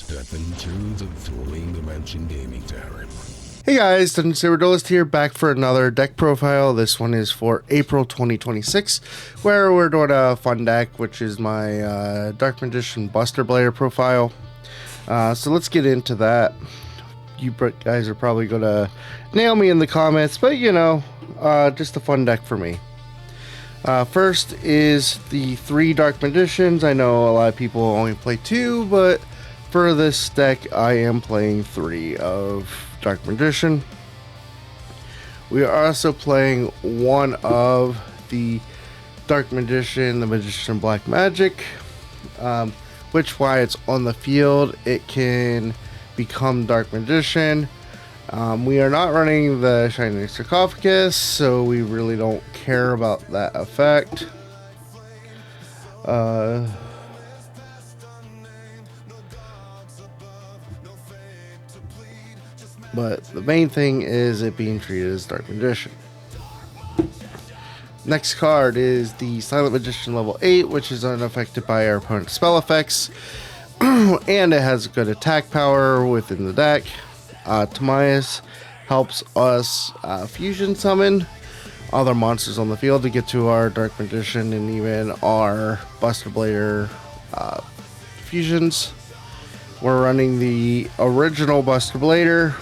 Step into the Dueling Dimension Gaming Tavern. Hey guys, Saber Duelist here, back for another deck profile. This one is for April 2026, where we're doing a fun deck, which is my Dark Magician Buster Blader profile. So let's get into that. You guys are probably going to nail me in the comments, but you know, just a fun deck for me. First is the 3 Dark Magicians. I know a lot of people only play 2, but for this deck I am playing 3 of Dark Magician. We are also playing one of the Dark Magician, the Magician Black Magic, which while it's on the field, it can become Dark Magician. We are not running the Shining Sarcophagus, so we really don't care about that effect. But the main thing is it being treated as Dark Magician. Next card is the Silent Magician level 8, which is unaffected by our opponent's spell effects. And it has good attack power within the deck. Tamias helps us fusion summon other monsters on the field to get to our Dark Magician and even our Buster Blader fusions. We're running the original Buster Blader,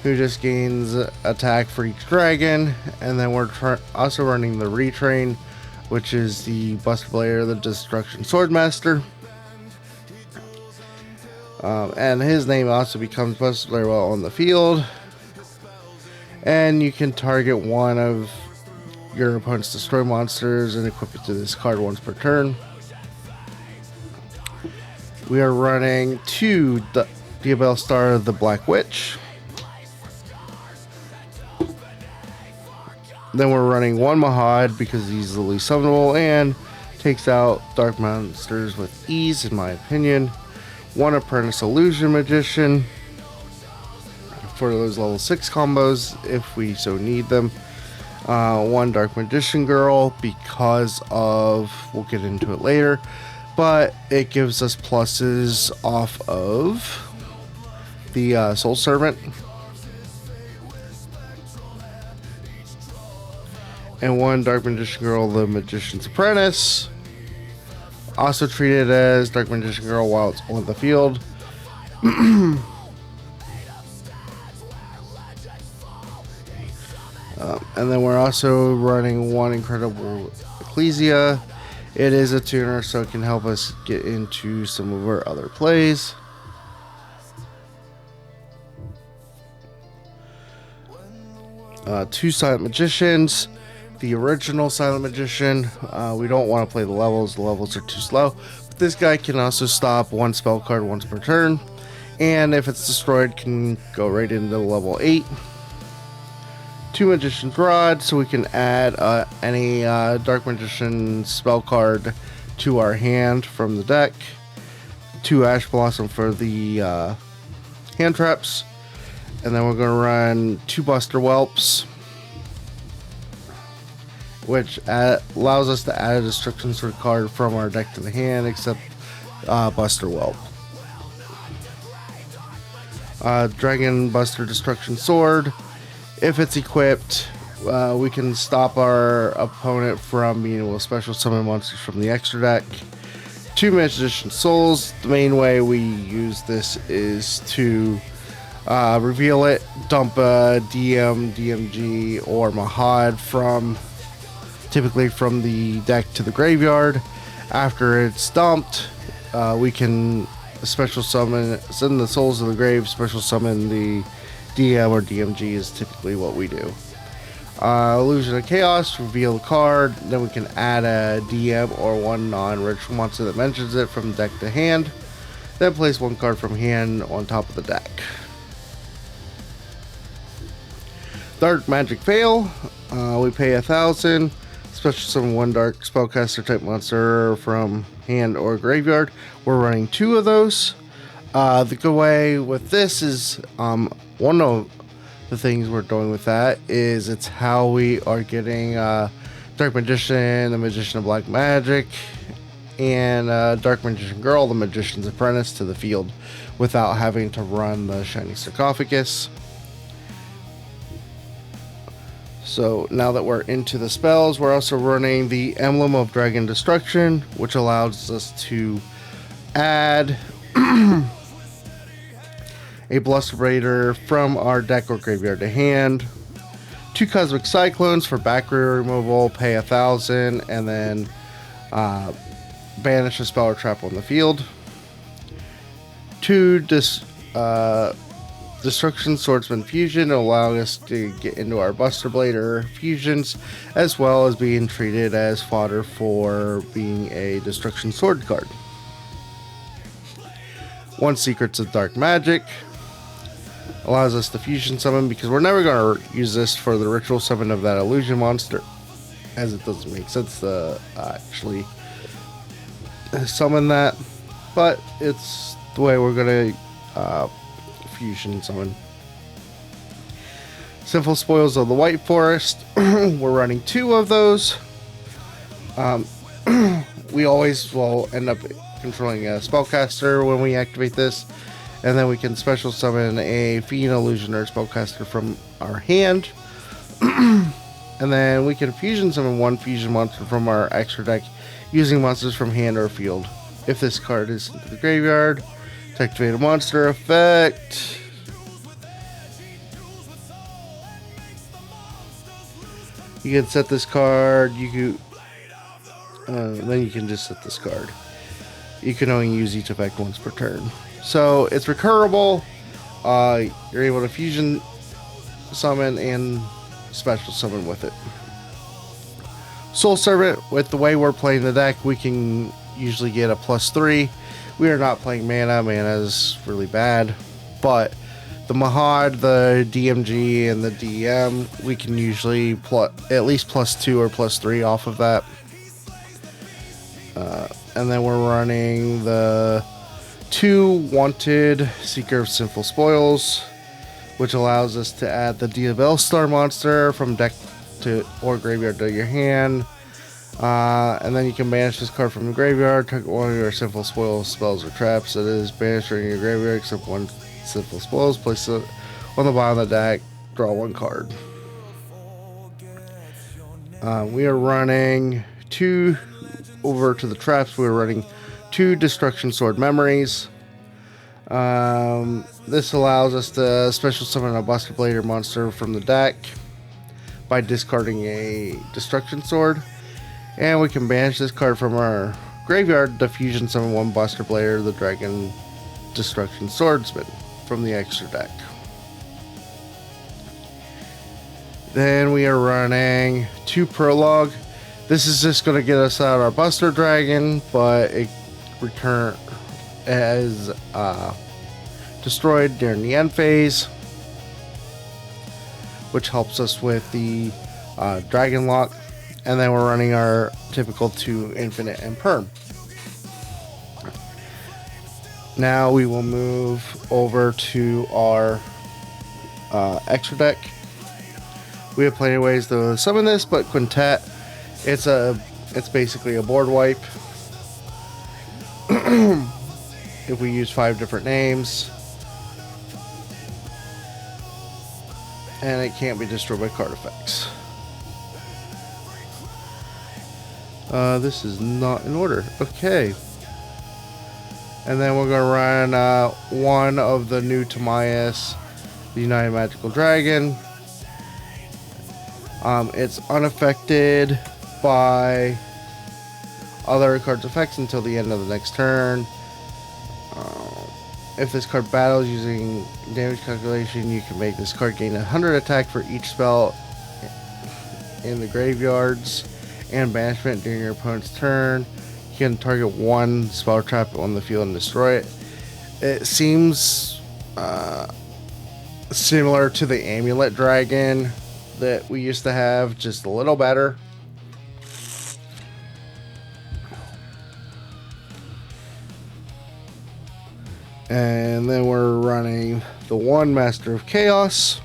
who just gains attack for each dragon, and then we're also running the retrain, which is the Buster Blader, the Destruction Swordmaster. And his name also becomes Buster Blader while on the field. And you can target one of your opponent's destroy monsters and equip it to this card once per turn. We are running 2 Diabell Star the Black Witch. Then we're running 1 Mahad because he's easily summonable and takes out dark monsters with ease, in my opinion. 1 Apprentice Illusion Magician for those level 6 combos if we so need them. 1 Dark Magician Girl because of, we'll get into it later, but it gives us pluses off of the Soul Servant. And 1 Dark Magician Girl, the Magician's Apprentice, also treated as Dark Magician Girl while it's on the field. And then we're also running 1 Incredible Ecclesia. It is a tuner, so it can help us get into some of our other plays. Two Silent Magicians. The original Silent Magician, we don't want to play the levels are too slow, but this guy can also stop 1 spell card once per turn, and if it's destroyed can go right into level 8. 2 Magician's Rod, so we can add any Dark Magician spell card to our hand from the deck. 2 Ash Blossom for the hand traps, and then we're going to run 2 Buster Whelps, which allows us to add a Destruction Sword card from our deck to the hand, except Buster Whelp. Dragon Buster Destruction Sword. If it's equipped, we can stop our opponent from being able to special summon monsters from the extra deck. 2 Magician Souls. The main way we use this is to reveal it, dump a DM, DMG, or Mahad typically from the deck to the graveyard. After it's dumped, we can special summon, send the souls of the grave, special summon the DM or DMG is typically what we do. Illusion of Chaos, reveal the card, then we can add a DM or 1 non-ritual monster that mentions it from deck to hand, then place 1 card from hand on top of the deck. Dark Magic Veil, we pay 1,000. Special summon 1 dark spellcaster type monster from hand or graveyard. We're running 2 of those. The good way with this is one of the things we're doing with that is it's how we are getting Dark Magician, the Magician of Black Magic, and Dark Magician Girl, the Magician's Apprentice, to the field without having to run the Shiny Sarcophagus. So now that we're into the spells, we're also running the Emblem of Dragon Destruction, which allows us to add a Bluster Raider from our deck or graveyard to hand, 2 Cosmic Cyclones for back row removal, pay 1,000, and then banish a spell or trap on the field, 2 Destruction Swordsman Fusion, allowing us to get into our Buster Blader fusions, as well as being treated as fodder for being a Destruction Sword card. 1 Secrets of Dark Magic, allows us to fusion summon, because we're never going to use this for the ritual summon of that illusion monster, as it doesn't make sense to actually summon that, but it's the way we're going to fusion summon. Sinful Spoils of the White Forest, we're running 2 of those. We always will end up controlling a spellcaster when we activate this, and then we can special summon a Fiend, Illusion, or Spellcaster from our hand. And then we can fusion summon 1 fusion monster from our extra deck using monsters from hand or field. If this card is into the graveyard, to activate a monster effect, you can set this card. Then you can just set this card. You can only use each effect once per turn. So it's recurable. You're able to fusion summon and special summon with it. Soul Servant, with the way we're playing the deck, we can usually get a +3. We are not playing mana. Mana is really bad. But the Mahad, the DMG, and the DM, we can usually at least +2 or +3 off of that. And then we're running the 2 Wanted Seeker of Sinful Spoils, which allows us to add the Diabell Star monster from deck to or graveyard to your hand. And then you can banish this card from the graveyard, target one of your Sinful Spoils spells or traps that is banished from your graveyard except 1 Sinful Spoils, place it on the bottom of the deck, draw 1 card. We are running 2 over to the traps. We're running 2 Destruction Sword Memories. This allows us to special summon a Buster Blader monster from the deck by discarding a Destruction Sword. And we can banish this card from our graveyard to fusion summon 1 Buster Blader, the Dragon Destruction Swordsman, from the extra deck. Then we are running 2 Prologue. This is just going to get us out our Buster Dragon, but it as destroyed during the end phase, which helps us with the Dragon Lock. And then we're running our typical 2 Infinite and Perm. Now we will move over to our extra deck. We have plenty of ways to summon this, but Quintet, it's basically a board wipe. If we use 5 different names, and it can't be destroyed by card effects. This is not in order. Okay. And then we're going to run 1 of the new Timaeus, the United Magical Dragon. It's unaffected by other cards' effects until the end of the next turn. If this card battles using damage calculation, you can make this card gain 100 attack for each spell in the graveyards and banishment during your opponent's turn. You can target 1 spell trap on the field and destroy it. It seems similar to the Amulet Dragon that we used to have, just a little better. And then we're running the 1 Master of Chaos.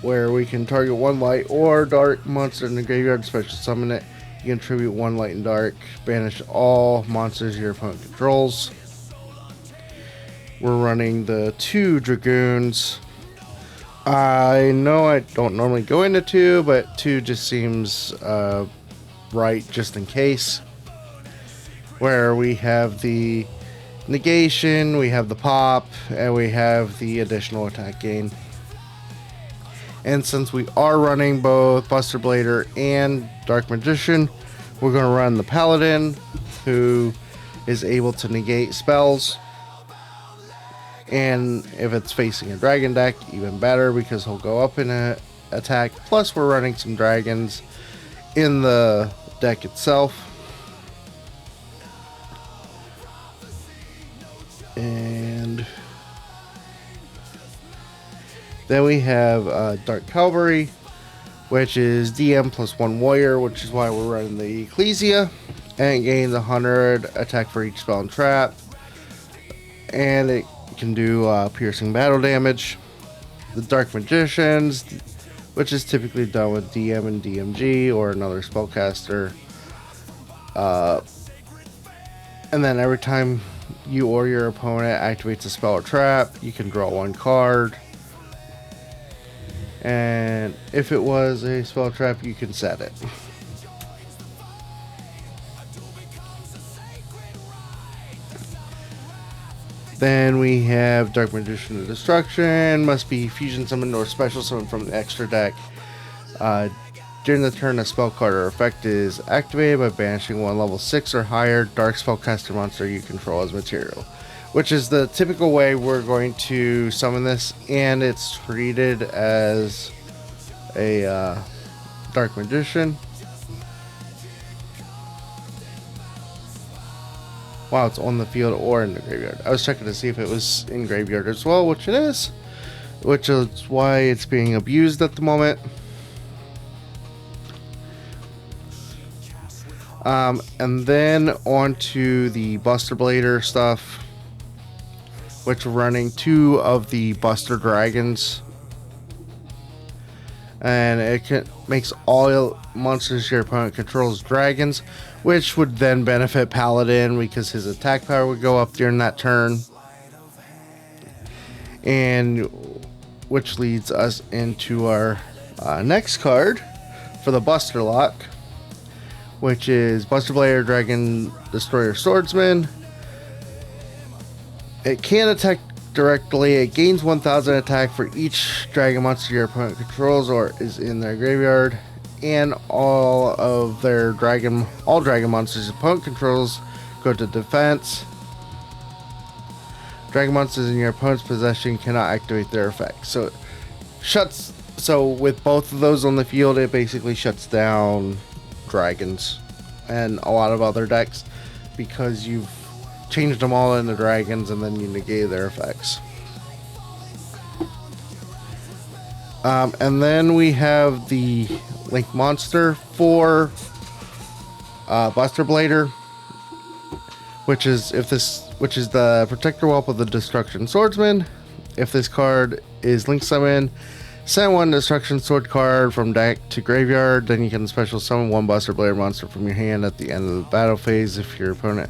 where we can target one light or dark monster in the graveyard, special summon it. You can tribute one light and dark, banish all monsters your opponent controls. We're running the 2 Dragoons. I know I don't normally go into 2, but 2 just seems right just in case. Where we have the negation, we have the pop, and we have the additional attack gain. And since we are running both Buster Blader and Dark Magician, we're going to run the Paladin, who is able to negate spells. And if it's facing a dragon deck, even better, because he'll go up in a attack. Plus, we're running some dragons in the deck itself. And then we have Dark Cavalry, which is DM plus 1 warrior, which is why we're running the Ecclesia. And it gains 100 attack for each spell and trap. And it can do piercing battle damage. The Dark Magicians, which is typically done with DM and DMG or another spellcaster. And then every time you or your opponent activates a spell or trap, you can draw 1 card. And if it was a spell trap, you can set it. Then we have Dark Magician of Destruction, must be fusion summoned or special summoned from the extra deck. During the turn, a spell card or effect is activated by banishing 1 level 6 or higher dark spellcaster monster you control as material. Which is the typical way we're going to summon this, and it's treated as a Dark Magician. Wow, it's on the field or in the graveyard. I was checking to see if it was in graveyard as well, which it is. Which is why it's being abused at the moment. And then on to the Buster Blader stuff, which we're running 2 of the Buster Dragons. And it makes all monsters your opponent controls dragons, which would then benefit Paladin because his attack power would go up during that turn. And which leads us into our next card for the Buster Lock, which is Buster Blader Dragon Destroyer Swordsman. It can attack directly. It gains 1000 attack for each dragon monster your opponent controls or is in their graveyard, and all dragon monsters opponent controls go to defense. Dragon monsters in your opponent's possession cannot activate their effects. So with both of those on the field, it basically shuts down dragons and a lot of other decks because you've changed them all into dragons and then you negate their effects. And then we have the Link Monster for Buster Blader, which is the Protector Whelp of the Destruction Swordsman. If this card is Link Summon, send 1 Destruction Sword card from deck to graveyard. Then you can special summon 1 Buster Blader monster from your hand at the end of the battle phase. If your opponent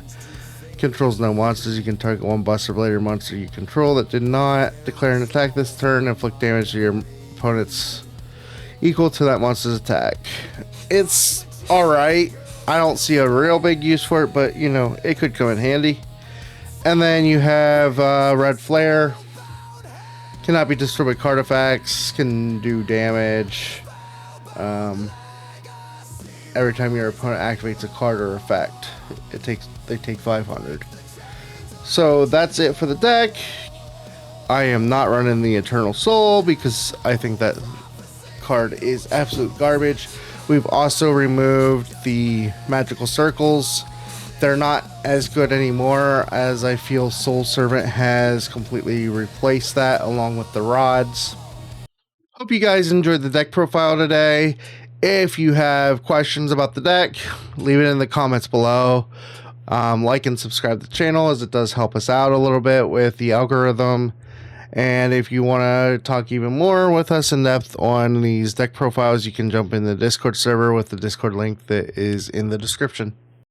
controls no monsters, you can target 1 Buster Blader monster you control that did not declare an attack this turn, inflict damage to your opponent's equal to that monster's attack. It's alright. I don't see a real big use for it, but you know, it could come in handy. And then you have Red Flare. Cannot be destroyed by card effects, can do damage every time your opponent activates a card or effect. They take 500. So that's it for the deck. I am not running the Eternal Soul because I think that card is absolute garbage. We've also removed the Magical Circles. They're not as good anymore, as I feel Soul Servant has completely replaced that along with the rods. Hope you guys enjoyed the deck profile today. If you have questions about the deck, leave it in the comments below. Like and subscribe to the channel, as it does help us out a little bit with the algorithm. And if you want to talk even more with us in depth on these deck profiles, you can jump in the Discord server with the Discord link that is in the description.